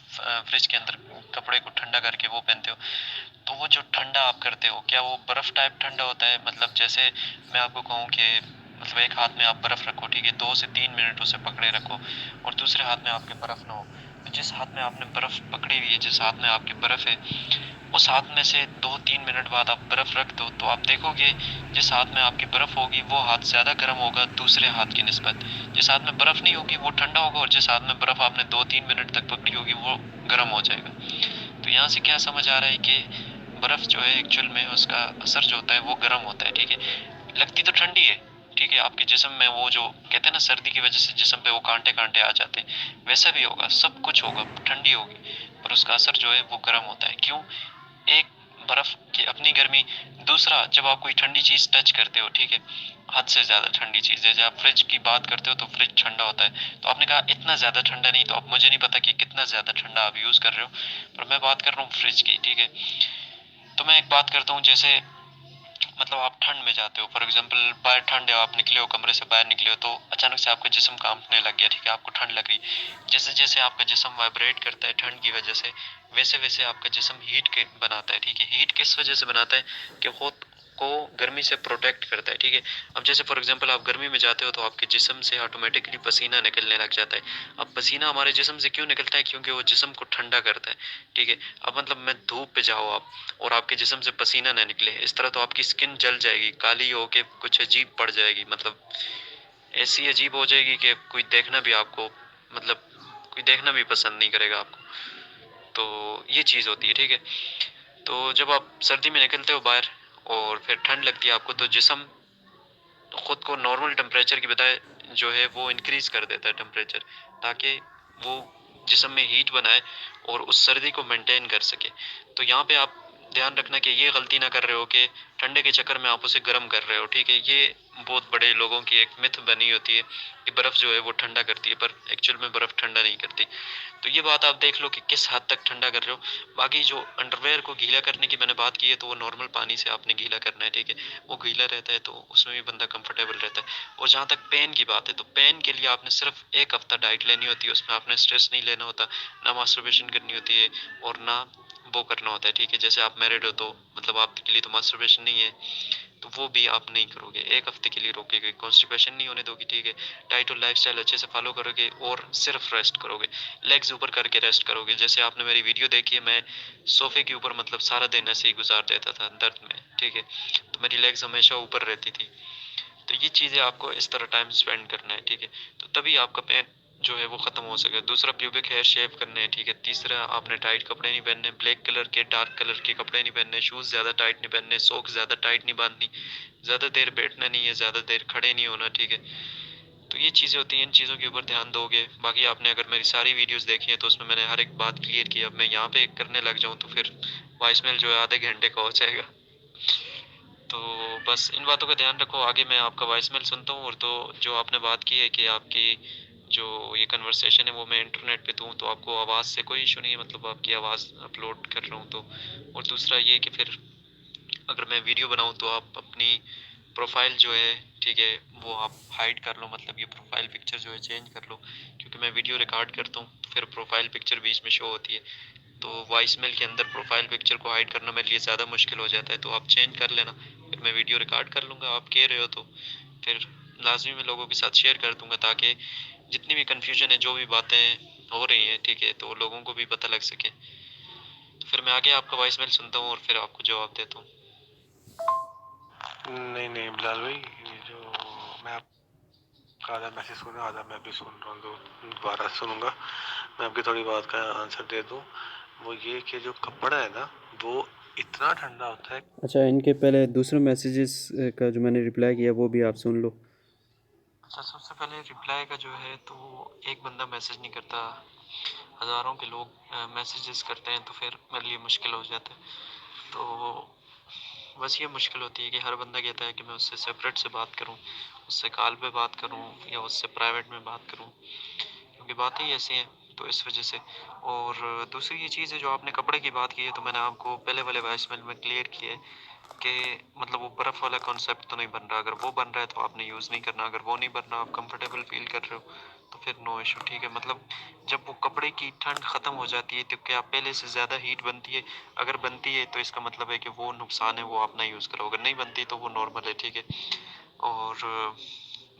फ्रिज के अंदर कपड़े को ठंडा करके वो पहनते हो, तो वो जो ठंडा आप करते हो क्या वो बर्फ़ टाइप ठंडा होता है? मतलब जैसे मैं आपको कहूँ कि मतलब एक हाथ में आप बर्फ़ रखो, ठीक है, 2 से 3 मिनट उसे पकड़े रखो और दूसरे हाथ में आपके बर्फ़ ना हो। तो जिस हाथ में आपने बर्फ़ पकड़ी हुई है, जिस हाथ में आपकी बर्फ़ है, उस हाथ में से 2-3 मिनट बाद आप बर्फ़ रख दो, तो आप देखोगे जिस हाथ में आपकी बर्फ़ होगी वो हाथ ज़्यादा गर्म होगा दूसरे हाथ की निस्बत। जिस हाथ में बर्फ़ नहीं होगी वो ठंडा होगा, और जिस हाथ में बर्फ़ आपने 2-3 मिनट तक पकड़ी होगी वो गर्म हो जाएगा। तो यहाँ से क्या समझ आ रहा है कि बर्फ़ जो है एक्चुअल में उसका असर जो होता है वो गर्म होता है, ठीक है। लगती तो ठंडी है, ठीक है, आपके जिस्म में वो जो कहते हैं ना सर्दी की वजह से जिस्म पे वो कांटे कांटे आ जाते हैं, वैसा भी होगा, सब कुछ होगा, ठंडी होगी, पर उसका असर जो है वो गर्म होता है। क्यों? एक बर्फ की अपनी गर्मी, दूसरा जब आप कोई ठंडी चीज़ टच करते हो, ठीक है, हद से ज़्यादा ठंडी चीज़, जैसे आप फ्रिज की बात करते हो तो फ्रिज ठंडा होता है, तो आपने कहा इतना ज़्यादा ठंडा नहीं, तो अब मुझे नहीं पता कि कितना ज़्यादा ठंडा आप यूज़ कर रहे हो, पर मैं बात कर रहा हूँ फ्रिज की, ठीक है। तो मैं एक बात करता हूँ, जैसे मतलब आप ठंड में जाते हो, फॉर एग्जांपल बाहर ठंड है, आप निकले हो, कमरे से बाहर निकले हो, तो अचानक से आपका जिस्म कांपने लग गया, ठीक है, आपको ठंड लग रही। जैसे जैसे आपका जिस्म वाइब्रेट करता है ठंड की वजह से, वैसे वैसे आपका जिस्म हीट के बनाता है, ठीक है। हीट किस वजह से बनाता है कि खुद को गर्मी से प्रोटेक्ट करता है, ठीक है। अब जैसे फॉर एग्जांपल आप गर्मी में जाते हो तो आपके जिस्म से ऑटोमेटिकली पसीना निकलने लग जाता है। अब पसीना हमारे जिस्म से क्यों निकलता है? क्योंकि वो जिस्म को ठंडा करता है, ठीक है। अब मतलब मैं धूप पे जाओ आप और आपके जिस्म से पसीना न निकले, इस तरह तो आपकी स्किन जल जाएगी, काली होके कुछ अजीब पड़ जाएगी, मतलब ऐसी अजीब हो जाएगी कि कोई देखना भी आपको मतलब कोई देखना भी पसंद नहीं करेगा आपको। तो ये चीज़ होती है, ठीक है। तो जब आप सर्दी में निकलते हो बाहर और फिर ठंड लगती है आपको, तो जिस्म खुद को नॉर्मल टेम्परेचर की बजाय जो है वो इंक्रीज कर देता है टेम्परेचर, ताकि वो जिस्म में हीट बनाए और उस सर्दी को मेंटेन कर सके। तो यहाँ पे आप ध्यान रखना कि ये गलती ना कर रहे हो कि ठंडे के चक्कर में आप उसे गर्म कर रहे हो, ठीक है। ये बहुत बड़े लोगों की एक मिथ बनी होती है कि बर्फ़ जो है वो ठंडा करती है, पर एक्चुअल में बर्फ़ ठंडा नहीं करती। तो ये बात आप देख लो कि किस हद तक ठंडा कर रहे हो। बाकी जो अंडरवेयर को गीला करने की मैंने बात की है, तो वो नॉर्मल पानी से आपने गीला करना है, ठीक है। वो गीला रहता है तो उसमें भी बंदा कंफर्टेबल रहता है। और जहाँ तक पेन की बात है, तो पेन के लिए आपने सिर्फ 1 हफ्ता डाइट लेनी होती है, उसमें आपने स्ट्रेस नहीं लेना होता, ना मास्टरबेशन करनी होती है और ना वो करना होता है, ठीक है। जैसे आप मैरिड हो तो मतलब आपके लिए तो मास्टरबेशन नहीं है, तो वो भी आप नहीं करोगे, 1 हफ्ते के लिए रोकेगे, कॉन्स्टिपेशन नहीं होने दोगे, ठीक है। डाइट और लाइफस्टाइल अच्छे से फॉलो करोगे और सिर्फ रेस्ट करोगे, लेग्स ऊपर करके रेस्ट करोगे। जैसे आपने मेरी वीडियो देखी है, मैं सोफे के ऊपर मतलब सारा दिन ऐसे ही गुजार देता था दर्द में, ठीक है, तो मेरी लेग्स हमेशा ऊपर रहती थी। तो ये चीज़ें आपको इस तरह टाइम स्पेंड करना है, ठीक है, तो तभी आपका पेन जो है वो ख़त्म हो सके। दूसरा प्यूबिक हेयर शेव करने हैं, ठीक है। तीसरा आपने टाइट कपड़े नहीं पहनने, ब्लैक कलर के डार्क कलर के कपड़े नहीं पहनने, शूज़ ज़्यादा टाइट नहीं पहनने, सॉक्स ज़्यादा टाइट नहीं बांधनी, ज़्यादा देर बैठना नहीं है, ज़्यादा देर खड़े नहीं होना, ठीक है। तो ये चीज़ें होती हैं, इन चीज़ों के ऊपर ध्यान दोगे। बाकी आपने अगर मेरी सारी वीडियोस देखी है तो उसमें मैंने हर एक बात क्लियर की। अब मैं यहाँ पे करने लग जाऊँ तो फिर वॉइस मेल जो है आधे घंटे का हो जाएगा। तो बस इन बातों का ध्यान रखो। आगे मैं आपका वॉइस मेल सुनता हूँ, और तो जो आपने बात की है कि आपकी जो ये कन्वर्सेशन है वो मैं इंटरनेट पे दूँ, तो आपको आवाज़ से कोई इशू नहीं है, मतलब आपकी आवाज़ अपलोड कर रहा हूँ तो। और दूसरा ये कि फिर अगर मैं वीडियो बनाऊँ तो आप अपनी प्रोफाइल जो है, ठीक है, वो आप हाइड कर लो, मतलब ये प्रोफाइल पिक्चर जो है चेंज कर लो, क्योंकि मैं वीडियो रिकॉर्ड करता हूँ तो फिर प्रोफाइल पिक्चर बीच में शो होती है, तो वॉइस मेल के अंदर प्रोफाइल पिक्चर को हाइड करना मेरे लिए ज़्यादा मुश्किल हो जाता है। तो आप चेंज कर लेना, फिर मैं वीडियो रिकॉर्ड कर लूँगा, आप कह रहे हो तो फिर लाजमी मैं लोगों के साथ शेयर कर दूँगा, ताकि जितनी भी कन्फ्यूजन है, जो भी बातें हो रही हैं, ठीक है, तो लोगों को भी पता लग सके। तो फिर मैं आगे आपका वॉइस मेल सुनता हूँ और फिर आपको जवाब देता हूँ।
नहीं नहीं बिलाल भाई, ये जो मैं आपका आधा मैसेज सुना, आधा मैं भी सुन रहा हूँ, तो दोबारा सुनूंगा। मैं आपकी थोड़ी बात का आंसर दे दूँ। वो ये कि जो कपड़ा है ना, वो इतना ठंडा होता है।
अच्छा, इनके पहले दूसरे मैसेजेस का जो मैंने रिप्लाई किया वो भी आप सुन लो।
अच्छा, सबसे पहले रिप्लाई का जो है, तो एक बंदा मैसेज नहीं करता, हज़ारों के लोग मैसेजेस करते हैं, तो फिर मेरे लिए मुश्किल हो जाता है। तो बस ये मुश्किल होती है कि हर बंदा कहता है कि मैं उससे सेपरेट से बात करूं, उससे कॉल पे बात करूं या उससे प्राइवेट में बात करूं, क्योंकि बातें ही ऐसी हैं, तो इस वजह से। और दूसरी ये चीज़ है, जो आपने कपड़े की बात की है, तो मैंने आपको पहले वाले वॉइसमेल में क्लियर किया है कि मतलब वो बर्फ़ वाला कॉन्सेप्ट तो नहीं बन रहा। अगर वो बन रहा है तो आपने यूज़ नहीं करना, अगर वो नहीं बन रहा, आप कंफर्टेबल फील कर रहे हो, तो फिर नो इशू, ठीक है। मतलब जब वो कपड़े की ठंड ख़त्म हो जाती है तो क्या पहले से ज़्यादा हीट बनती है? अगर बनती है तो इसका मतलब है कि वो नुकसान है, वो आप ना यूज़ करो। अगर नहीं बनती तो वो नॉर्मल है, ठीक है। और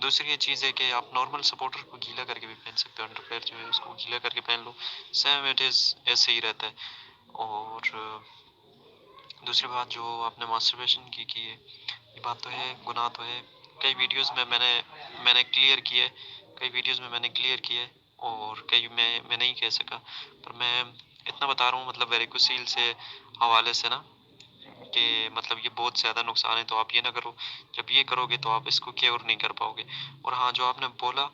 दूसरी ये चीज़ है कि आप नॉर्मल सपोर्टर को गीला करके भी पहन सकते हो, अंडरवेयर जो है उसको गीला करके पहन लो, सेम इट इज़ ऐसे ही रहता है। और दूसरी बात जो आपने मास्टरबेशन की है, ये बात तो है, गुनाह तो है। कई वीडियोस में मैंने क्लियर किया है, कई वीडियोस में मैंने क्लियर किया है, और कई में मैं नहीं कह सका। पर मैं इतना बता रहा हूँ, मतलब वेरिकोसील से हवाले से ना, कि मतलब ये बहुत ज़्यादा नुकसान है, तो आप ये ना करो। जब ये करोगे तो आप इसको क्योर नहीं कर पाओगे। और हाँ, जो आपने बोला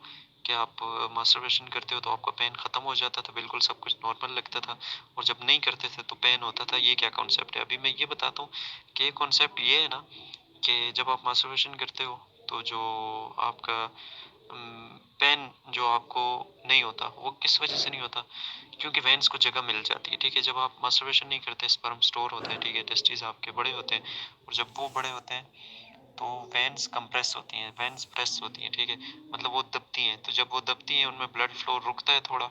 कि आप मास्टरबेशन करते हो तो आपका पेन ख़त्म हो जाता था, बिल्कुल सब कुछ नॉर्मल लगता था, और जब नहीं करते थे तो पेन होता था, ये क्या कॉन्सेप्ट है? अभी मैं ये बताता हूँ कि कॉन्सेप्ट ये है ना, कि जब आप मास्टरबेशन करते हो तो जो आपका पेन जो आपको नहीं होता, वो किस वजह से नहीं होता? क्योंकि वेन्स को जगह मिल जाती है, ठीक है। जब आप मास्टरबेशन नहीं करते, स्पर्म स्टोर होते हैं, ठीक है, टेस्टिस आपके बड़े होते हैं, और जब वो बड़े होते हैं तो वेन्स कंप्रेस होती हैं, वेन्स प्रेस होती हैं, ठीक है, मतलब वो दबती हैं। तो जब वो दबती हैं, उनमें ब्लड फ्लो रुकता है थोड़ा,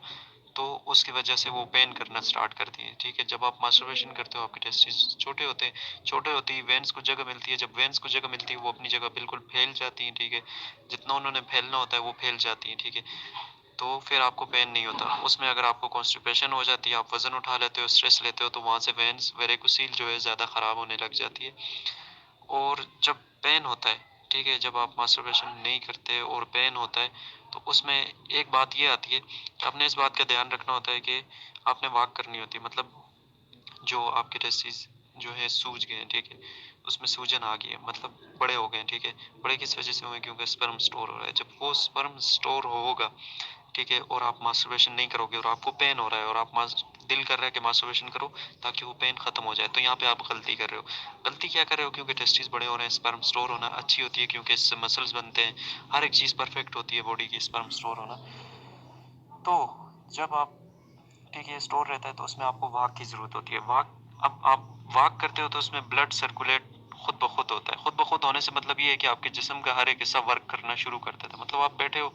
तो उसकी वजह से वो पेन करना स्टार्ट करती है, ठीक है। जब आप मास्टरबेशन करते हो, आपके टेस्टिस छोटे होते हैं, छोटे होती ही वेन्स को जगह मिलती है, जब वेन्स को जगह मिलती है वो अपनी जगह बिल्कुल फैल जाती हैं, ठीक है, जितना उन्होंने फैलना होता है वो फैल जाती हैं, ठीक है। तो फिर आपको पेन नहीं होता। उसमें अगर आपको कॉन्स्टिपेशन हो जाती है, आप वजन उठा लेते हो, स्ट्रेस लेते हो, तो वहाँ से वेन्स वेरिकोसील जो है ज़्यादा ख़राब होने लग जाती है। और जब पेन होता है, ठीक है, जब आप मास्टरबेशन नहीं करते और पेन होता है, तो उसमें एक बात ये आती है कि आपने इस बात का ध्यान रखना होता है कि आपने वॉक करनी होती है, मतलब जो आपके टेस्टिस जो है सूज गए हैं, ठीक है, उसमें सूजन आ गई है, मतलब बड़े हो गए हैं, ठीक है। बड़े किस वजह से हुए? क्योंकि स्पर्म स्टोर हो रहा है। जब वो स्पर्म स्टोर होगा, ठीक है, और आप मास्टरबेशन नहीं करोगे और आपको पेन हो रहा है, और आप दिल कर रहा है कि मास्टरबेशन करो ताकि वो पेन खत्म हो जाए, तो यहाँ पे आप गलती कर रहे हो। गलती क्या कर रहे हो? क्योंकि टेस्टिस बड़े हो रहे हैं, स्पर्म स्टोर होना अच्छी होती है, क्योंकि इससे मसल्स बनते हैं, हर एक चीज़ परफेक्ट होती है बॉडी की, स्पर्म स्टोर होना। तो जब आप, ठीक है, स्टोर रहता है, तो उसमें आपको वाक की ज़रूरत होती है। वाक, अब आप वाक करते हो तो उसमें ब्लड सर्कुलेट खुद ब खुद होता है। खुद ब खुद होने से मतलब ये है कि आपके जिस्म का हर एक हिस्सा वर्क करना शुरू कर देता है। मतलब आप बैठे हो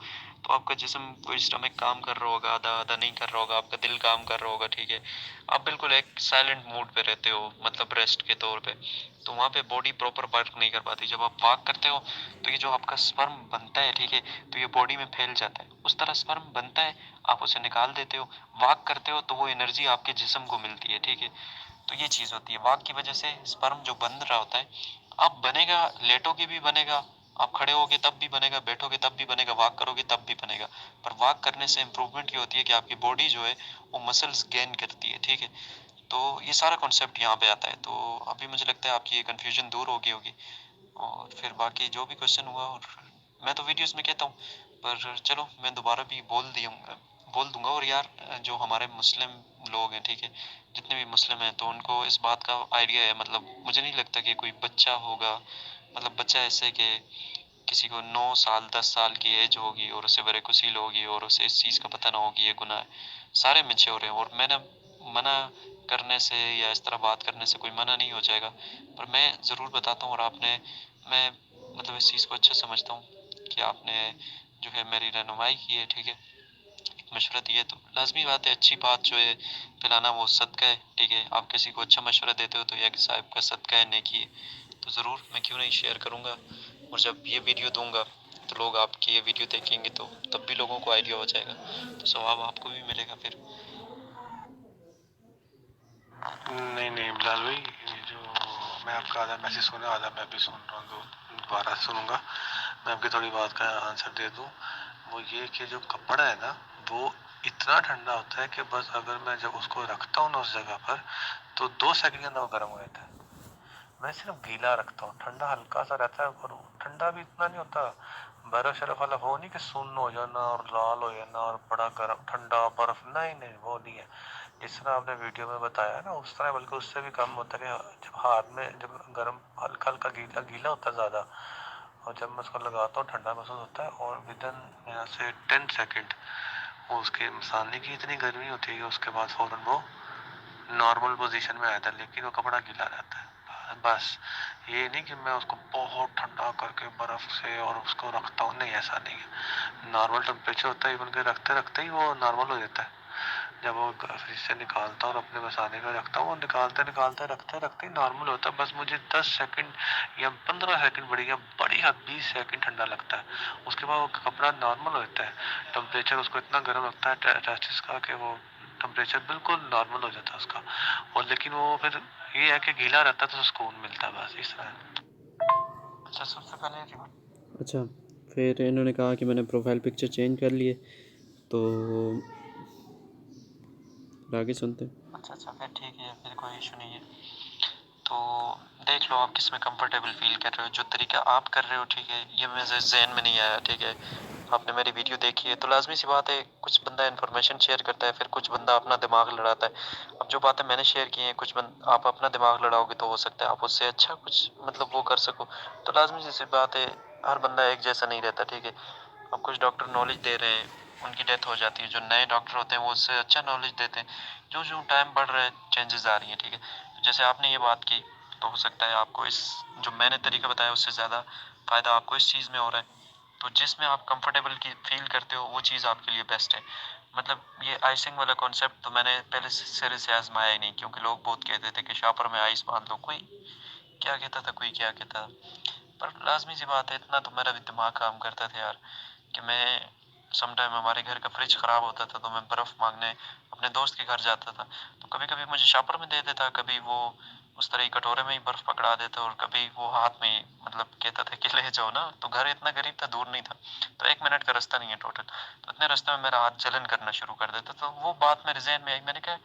तो आपका जिस्म, कोई स्टमक काम कर रहा होगा, आधा आधा नहीं कर रहा होगा, आपका दिल काम कर रहा होगा, ठीक है। आप बिल्कुल एक साइलेंट मूड पे रहते हो, मतलब रेस्ट के तौर पे। तो वहाँ पे बॉडी प्रॉपर वर्क नहीं कर पाती। जब आप वाक करते हो तो ये जो आपका स्पर्म बनता है, ठीक है, तो ये बॉडी में फैल जाता है। उस तरह स्पर्म बनता है, आप उसे निकाल देते हो। वॉक करते हो तो वो एनर्जी आपके जिस्म को मिलती है, ठीक है। तो ये चीज़ होती है, वॉक की वजह से स्पर्म जो बन रहा होता है, अब बनेगा, लेटोगे भी बनेगा, आप खड़े होगे तब भी बनेगा, बैठोगे तब भी बनेगा, वॉक करोगे तब भी बनेगा। पर वॉक करने से इम्प्रूवमेंट ये होती है कि आपकी बॉडी जो है वो मसल्स गेन करती है, ठीक है। तो ये सारा कॉन्सेप्ट यहाँ पे आता है। तो अभी मुझे लगता है आपकी ये कन्फ्यूजन दूर हो गई होगी। और फिर बाकी जो भी क्वेश्चन हुआ, और मैं तो वीडियोस में कहता हूँ, पर चलो मैं दोबारा भी बोल दूंगा। और यार, जो हमारे मुस्लिम लोग हैं, ठीक है, जितने भी मुस्लिम हैं, तो उनको इस बात का आइडिया है। मतलब मुझे नहीं लगता कि कोई बच्चा होगा, मतलब बच्चा ऐसे कि किसी को 9 साल 10 साल की एज होगी और उसे वेरिकोसील होगी और उसे इस चीज़ का पता ना होगी, ये गुनाह है। सारे मैच्योर हैं, और मैंने मना करने से या इस तरह बात करने से कोई मना नहीं हो जाएगा। पर मैं ज़रूर बताता हूँ, और मैं मतलब इस चीज़ को अच्छा समझता हूँ कि आपने जो है मेरी रहनुमाई की है, ठीक है, एक मशवरा दिया है, तो लाजमी बात है, अच्छी बात जो है फैलाना वो सदका है, ठीक है। आप किसी को अच्छा मशवरा देते हो तो यह कि साहब का सदका है, नेकी है, तो ज़रूर मैं क्यों नहीं शेयर करूँगा। और जब ये वीडियो दूंगा तो लोग आपकी ये वीडियो देखेंगे, तो तब भी लोगों को आइडिया हो जाएगा, तो सवाब आपको भी मिलेगा फिर।
नहीं नहीं बिलाल भाई, ये जो मैं आपका आधा मैसेज सुना, आधा मैं भी सुन रहा हूँ, तो दोबारा सुनूंगा। मैं आपकी थोड़ी बात का आंसर दे दूँ। वो ये कि जो कपड़ा है ना, वो इतना ठंडा होता है कि बस अगर मैं जब उसको रखता हूँ ना उस जगह पर, तो 2 सेकंड के अंदर वो गर्म हो जाता है। मैं सिर्फ गीला रखता हूँ, ठंडा हल्का सा रहता है, और ठंडा भी इतना नहीं होता, बर्फ शर्फ वाला वो नहीं कि सुन्न हो जाना और लाल हो जाना और बड़ा गर्म ठंडा बर्फ, नहीं नहीं वो नहीं है। जिस तरह आपने वीडियो में बताया ना उस तरह, बल्कि उससे भी कम होता है कि जब हाथ में जब गर्म हल्का हल्का गीला गीला होता है ज़्यादा, और जब मैं उसको लगाता हूँ ठंडा महसूस होता है। और विदिन यहाँ से 10 सेकेंड वो उसके मसाले की इतनी गर्मी होती है कि उसके बाद फ़ौरन वो नॉर्मल पोजीशन में आता है, लेकिन वो कपड़ा गीला रहता है। बस ये नहीं कि मैं उसको बहुत ठंडा करके बर्फ़ से और उसको रखता हूँ, नहीं ऐसा नहीं है। नॉर्मल टेम्परेचर होता है, इवन के रखते रखते ही वो नॉर्मल हो जाता है। जब वो फ्रिज से निकालता हूँ और अपने मसाले में रखता हूँ, वो निकालते निकालते रखते रखते ही नॉर्मल होता है। बस मुझे 10 सेकंड या 15 सेकंड बड़ी या 20 सेकंड ठंडा लगता है, उसके बाद वो कपड़ा नॉर्मल होता है। टेम्परेचर उसको इतना गर्म लगता है टेस्टिस का कि वो टेम्परेचर बिल्कुल नॉर्मल हो जाता है उसका। और लेकिन वो फिर ये है कि गीला रहता है तो सुकून मिलता है, बस इस तरह।
अच्छा, सबसे पहले
अच्छा, फिर इन्होंने कहा कि मैंने प्रोफाइल पिक्चर चेंज कर लिए, तो आगे सुनते हैं।
अच्छा, फिर ठीक है, फिर कोई इशू नहीं है। तो देख लो आप किस में कंफर्टेबल फील कर रहे हो। जो तरीका आप कर रहे हो, ठीक है, ये मेरे जहन में नहीं आया, ठीक है। आपने मेरी वीडियो देखी है तो लाजमी सी बात है, कुछ बंदा इन्फॉर्मेशन शेयर करता है, फिर कुछ बंदा अपना दिमाग लड़ाता है। अब जो बातें मैंने शेयर की हैं, आप अपना दिमाग लड़ाओगे तो हो सकता है आप उससे अच्छा कुछ मतलब वो कर सको। तो लाजमी सी बात है, हर बंदा एक जैसा नहीं रहता, ठीक है। अब कुछ डॉक्टर नॉलेज दे रहे हैं, उनकी डेथ हो जाती है। जो नए डॉक्टर होते हैं वो उससे अच्छा नॉलेज देते हैं। जो जो टाइम बढ़ रहा है चेंजेस आ रही हैं, ठीक है। तो जैसे आपने ये बात की, तो हो सकता है आपको इस जो मैंने तरीका बताया उससे ज़्यादा फ़ायदा आपको इस चीज़ में हो रहा है। तो जिसमें आप कंफर्टेबल की फील करते हो वो चीज़ आपके लिए बेस्ट है। मतलब ये आइसिंग वाला कॉन्सेप्ट तो मैंने पहले सिरे से आजमाया ही नहीं, क्योंकि लोग बहुत कहते थे कि शापर में आइस बांध लो, कोई क्या कहता था, कोई क्या कहता था। पर लाजमी सी बात है, इतना तो मेरा भी दिमाग काम करता था यार, कि मैं समटाइम हमारे घर का फ्रिज ख़राब होता था तो मैं बर्फ़ मांगने अपने दोस्त के घर जाता था। तो कभी कभी मुझे शापर में दे देता, कभी वो उस तरह ही कटोरे में ही बर्फ़ पकड़ा देता, और कभी वो हाथ में ही मतलब कहता था कि ले जाओ ना। तो घर इतना करीब था, दूर नहीं था, तो 1 मिनट का रास्ता नहीं है टोटल। तो इतने रास्ते में मेरा हाथ जलन करना शुरू कर देता। तो वो बात मेरे जहन में आई, मैंने कहा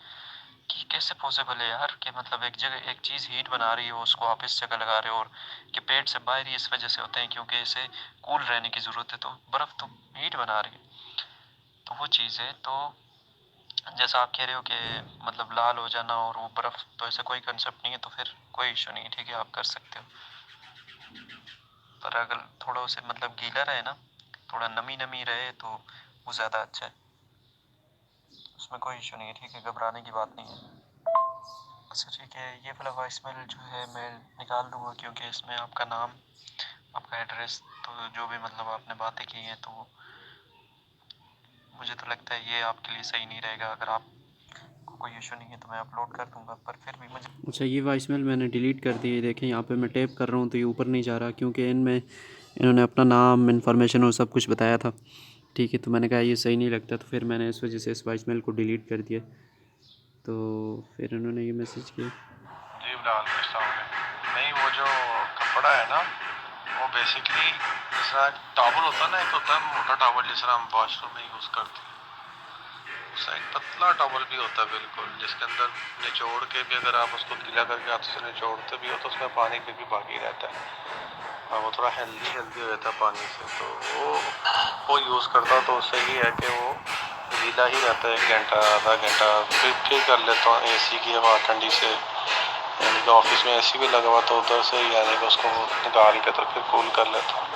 कि कैसे पॉसिबल है यार, कि मतलब एक जगह एक चीज़ हीट बना रही हो, उसको आप इस जगह लगा रहे हो, और कि पेट से बाहर ही इस वजह से होते हैं क्योंकि इसे कूल रहने की ज़रूरत है, तो बर्फ़ तो हीट बना रही है। तो वो चीज़ है। तो जैसा आप कह रहे हो कि मतलब लाल हो जाना और वो बर्फ़, तो ऐसा कोई कंसेप्ट नहीं है, तो फिर कोई इशू नहीं है, ठीक है, आप कर सकते हो। पर अगर थोड़ा उसे मतलब गीला रहे ना, थोड़ा नमी नमी रहे, तो वो ज़्यादा अच्छा है। उसमें कोई इशू नहीं है, ठीक है, घबराने की बात नहीं है। अच्छा ठीक है, ये वाला वॉइस मेल जो है मैं निकाल दूंगा, क्योंकि इसमें आपका नाम, आपका एड्रेस, तो जो भी मतलब आपने बातें की हैं, तो मुझे तो लगता है ये आपके लिए सही नहीं रहेगा। अगर आपको कोई इशू नहीं है तो मैं अपलोड कर दूंगा, पर फिर भी मुझे
अच्छा, ये वॉइसमेल मैंने डिलीट कर दी है। देखें यहाँ पे मैं टैप कर रहा हूँ तो ये ऊपर नहीं जा रहा, क्योंकि इनमें इन्होंने अपना नाम, इन्फॉर्मेशन और सब कुछ बताया था, ठीक है। तो मैंने कहा ये सही नहीं लगता, तो फिर मैंने इस वजह से इस वॉइसमेल को डिलीट कर दिया। तो फिर इन्होंने ये मैसेज किया।
जी बिलाल भाई साहब, नहीं वो जो कपड़ा है ना, वो बेसिकली जैसा टॉवल होता है ना, एक होता है मोटा टॉवल जिसका हम वॉशरूम में यूज़ करते हैं, उसका एक पतला टॉवल भी होता है बिल्कुल, जिसके अंदर निचोड़ के भी अगर आप उसको गीला करके हाथ से निचोड़ते भी हो तो उसमें पानी भी बाकी रहता है, और वो थोड़ा हेल्दी हेल्दी हो जाता है पानी से। तो वो यूज़ करता हूँ, तो उससे ये है कि वो गीला ही रहता है 1 घंटा आधा घंटा। फिर कर लेता हूँ एसी की हवा ठंडी से, यानी कि ऑफिस में एसी भी लगा हुआ तो उधर से यानी कि उसको निकाल के तो फिर कूल कर लेता हूँ।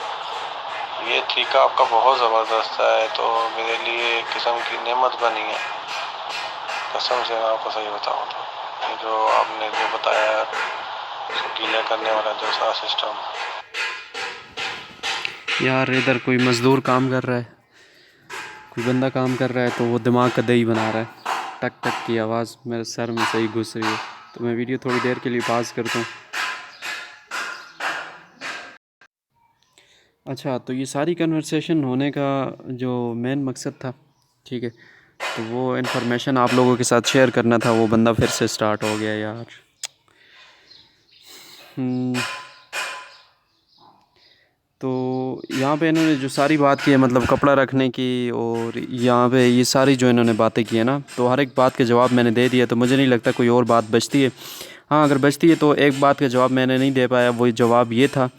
ये तरीका आपका बहुत ज़बरदस्त है, तो मेरे लिए एक किस्म की नेमत बनी है, कसम से मैं आपको सही बताऊँ तो। ये जो आपने जो बताया उसको गीला करने वाला जो सा सिस्टम,
यार इधर कोई मज़दूर काम कर रहा है, कोई बंदा काम कर रहा है, तो वो दिमाग का दही बना रहा है। टक टक की आवाज़ मेरे सर में सही घुस रही है, तो मैं वीडियो थोड़ी देर के लिए पास करता हूँ। अच्छा, तो ये सारी कन्वर्सेशन होने का जो मेन मकसद था, ठीक है, तो वो इन्फॉर्मेशन आप लोगों के साथ शेयर करना था। वो बंदा फिर से स्टार्ट हो गया यार। तो यहाँ पे इन्होंने जो सारी बात की है, मतलब कपड़ा रखने की, और यहाँ पे ये सारी जो इन्होंने बातें की है ना, तो हर एक बात के जवाब मैंने दे दिया। तो मुझे नहीं लगता कोई और बात बचती है। हाँ, अगर बचती है तो एक बात का जवाब मैंने नहीं दे पाया, वो जवाब ये था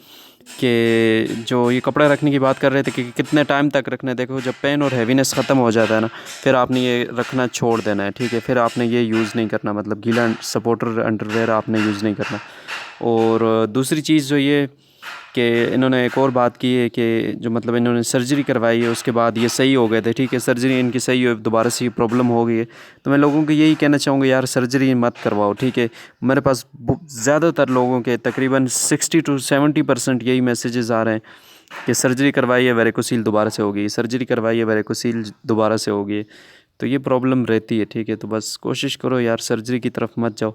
कि जो ये कपड़ा रखने की बात कर रहे थे कि कितने टाइम तक रखना है। देखो, जब पेन और हैवीनेस ख़त्म हो जाता है ना, फिर आपने ये रखना छोड़ देना है, ठीक है। फिर आपने ये यूज़ नहीं करना, मतलब गीला सपोर्टर अंडरवेयर आपने यूज़ नहीं करना। और दूसरी चीज़ जो ये कि इन्होंने एक और बात की है कि जो मतलब इन्होंने सर्जरी करवाई है, उसके बाद ये सही हो गए थे, ठीक है। सर्जरी इनकी सही हो, दोबारा से ये प्रॉब्लम हो गई है। तो मैं लोगों को यही कहना चाहूँगा, यार सर्जरी मत करवाओ, ठीक है। मेरे पास ज़्यादातर लोगों के तकरीबन 60 to 70% यही मैसेजेस आ रहे हैं कि सर्जरी करवाई है, वेरिकोसील दोबारा से हो गई, सर्जरी करवाई है, वेरिकोसील दोबारा से हो गई। तो ये प्रॉब्लम रहती है, ठीक है। तो बस कोशिश करो यार, सर्जरी की तरफ मत जाओ,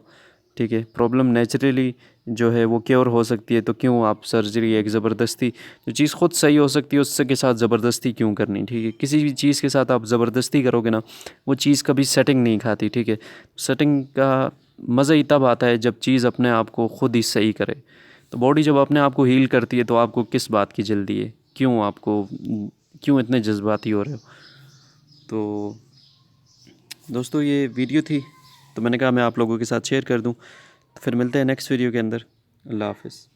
ठीक है। प्रॉब्लम नेचुरली जो है वो क्योर हो सकती है, तो क्यों आप सर्जरी एक ज़बरदस्ती, जो चीज़ ख़ुद सही हो सकती है उससे के साथ ज़बरदस्ती क्यों करनी, ठीक है। किसी भी चीज़ के साथ आप ज़बरदस्ती करोगे ना, वो चीज़ कभी सेटिंग नहीं खाती, ठीक है। सेटिंग का मज़ा ही तब आता है जब चीज़ अपने आप को ख़ुद ही सही करे। तो बॉडी जब अपने आप को हील करती है तो आपको किस बात की जल्दी है, क्यों इतने जज्बाती हो रहे हो। तो दोस्तों, ये वीडियो थी तो मैंने कहा मैं आप लोगों के साथ शेयर कर दूं। तो फिर मिलते हैं नेक्स्ट वीडियो के अंदर। अल्लाह हाफ़िज़।